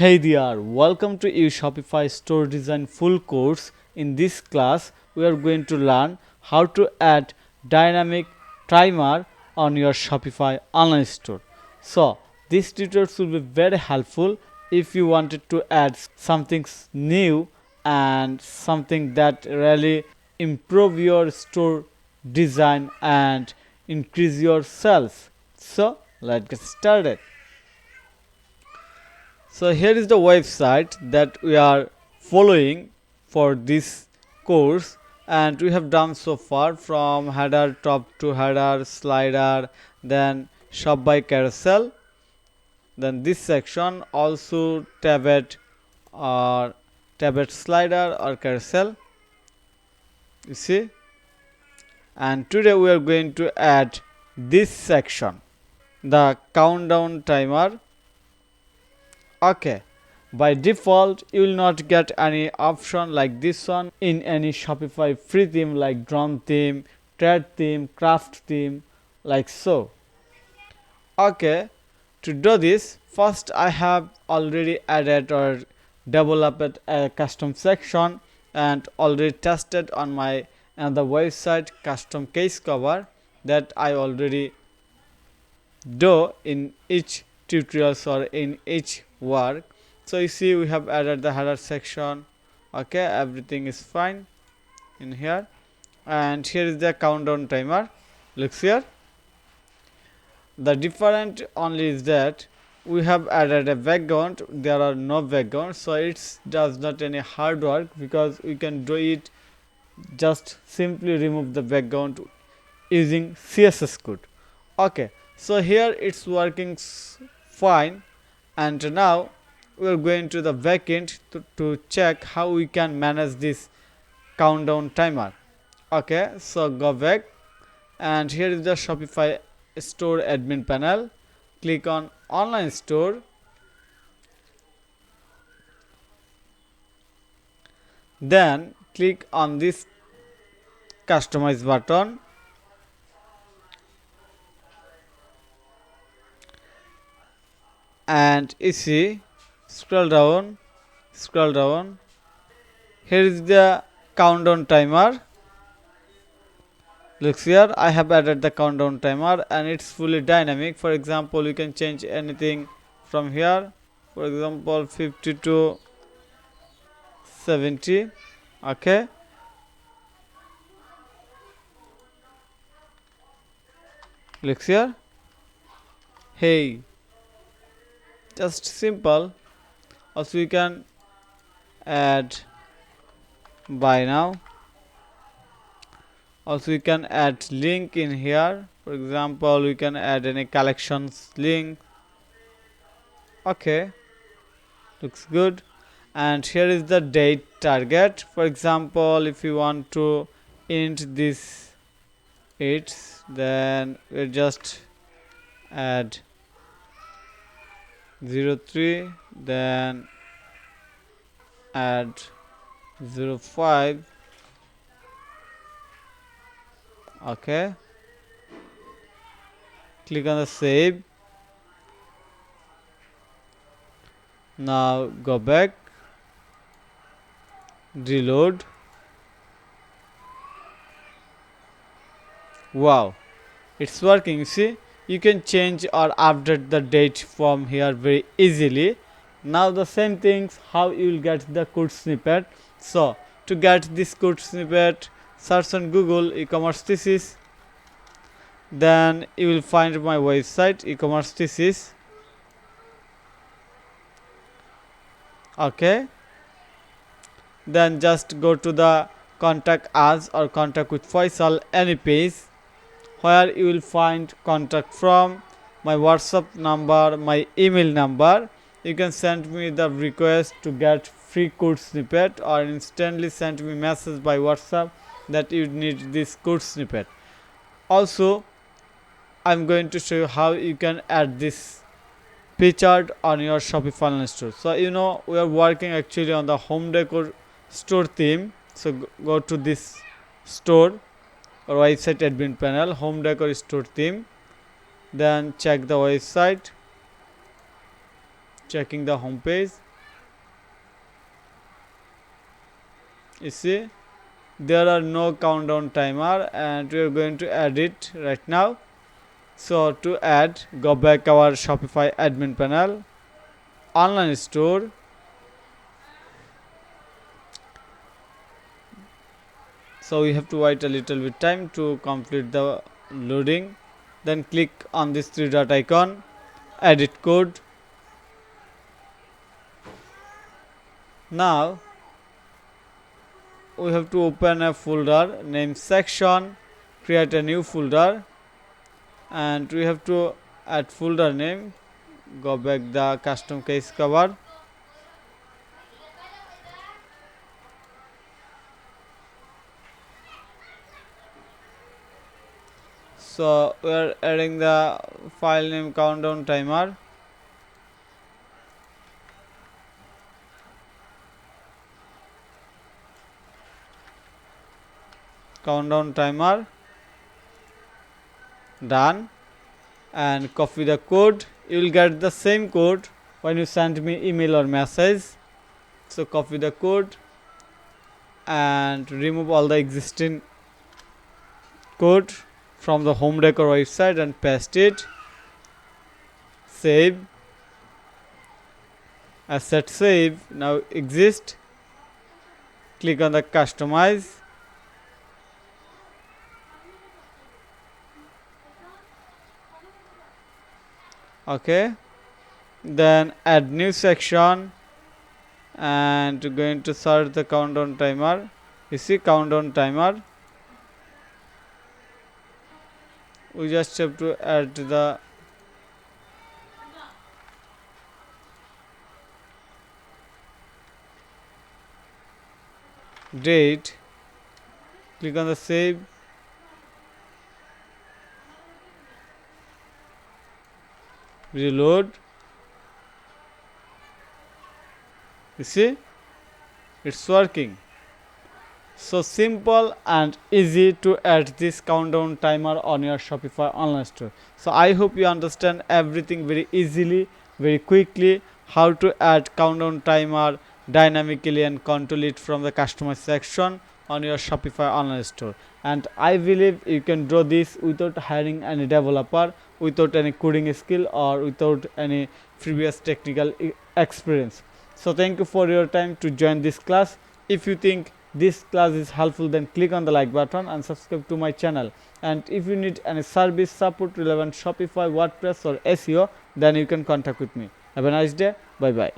Hey there, welcome to your Shopify Store Design full course. In this class, we are going to learn how to add dynamic timer on your Shopify online store. So, this tutorial will be very helpful if you wanted to add something new and something that really improve your store design and increase your sales. So, let's get started. So here is the website that we are following for this course, and we have done so far from header top to header slider, then shop by carousel, then this section also tablet or tablet slider or carousel, you see. And today we are going to add this section, the countdown timer. Okay, by default you will not get any option like this one in any Shopify free theme like drone theme, thread theme, craft theme, like so. Okay, to do this, first I have already added or developed a custom section and already tested on my another website custom case cover that I already do in each tutorials or in each work. So you see we have added the header section. Okay, everything is fine in here, and here is the countdown timer. Looks here. The different only is that we have added a background. There are no background, so it does not any hard work because we can do it just simply remove the background using CSS code. Okay, so here it's working fine, and now we are going to the backend to check how we can manage this countdown timer. Okay, so go back, and here is the Shopify store admin panel. Click on online store, then click on this customize button, and you see scroll down. Here is the countdown timer. Looks here, I have added the countdown timer and it's fully dynamic. For example, you can change anything from here. For example, 50 to 70. Okay, looks here. Hey, just simple. Also you can add buy now. Also you can add link in here. For example, you can add any collections link. Okay, looks good. And here is the date target. For example, if you want to int this then we just add 03, then add 05. Okay, click on the save. Now go back, reload. Wow, it's working. You see, you can change or update the date from here very easily. Now the same things how you will get the code snippet. So to get this code snippet, search on Google e-commerce thesis, then you will find my website e-commerce thesis. Okay, then just go to the contact us or contact with Faisal any page where you will find contact from my WhatsApp number, my email number. You can send me the request to get free code snippet or instantly send me message by WhatsApp that you need this code snippet. Also, I'm going to show you how you can add this picture on your Shopify online store. So you know we are working actually on the home decor store theme. So go to this store or website admin panel, home decor store theme, then check the website, checking the home page, You see, there are no countdown timer, and we are going to add it right now. So to add, go back our Shopify admin panel, online store. So we have to wait a little bit time to complete the loading. Then click on this three dot icon, edit code. Now we have to open a folder, name section, create a new folder, and we have to add folder name. Go back the custom case cover. So we are adding the file name countdown timer. Countdown timer. Done. And copy the code. You will get the same code when you send me email or message. So copy the code and remove all the existing code from the home decor website and paste it. Save. Asset save now exist. Click on the customize. Okay, then add new section and going to search the countdown timer. You see countdown timer. We just have to add the date. Click on the save. Reload. You see, it's working. So simple and easy to add this countdown timer on your Shopify online store. So I hope you understand everything very easily, very quickly, how to add countdown timer dynamically and control it from the customer section on your Shopify online store. And I believe you can draw this without hiring any developer, without any coding skill, or without any previous technical experience. So thank you for your time to join this class. If you think this class is helpful, then click on the like button and subscribe to my channel. And if you need any service support relevant Shopify, WordPress or SEO, then you can contact with me. Have a nice day. Bye bye.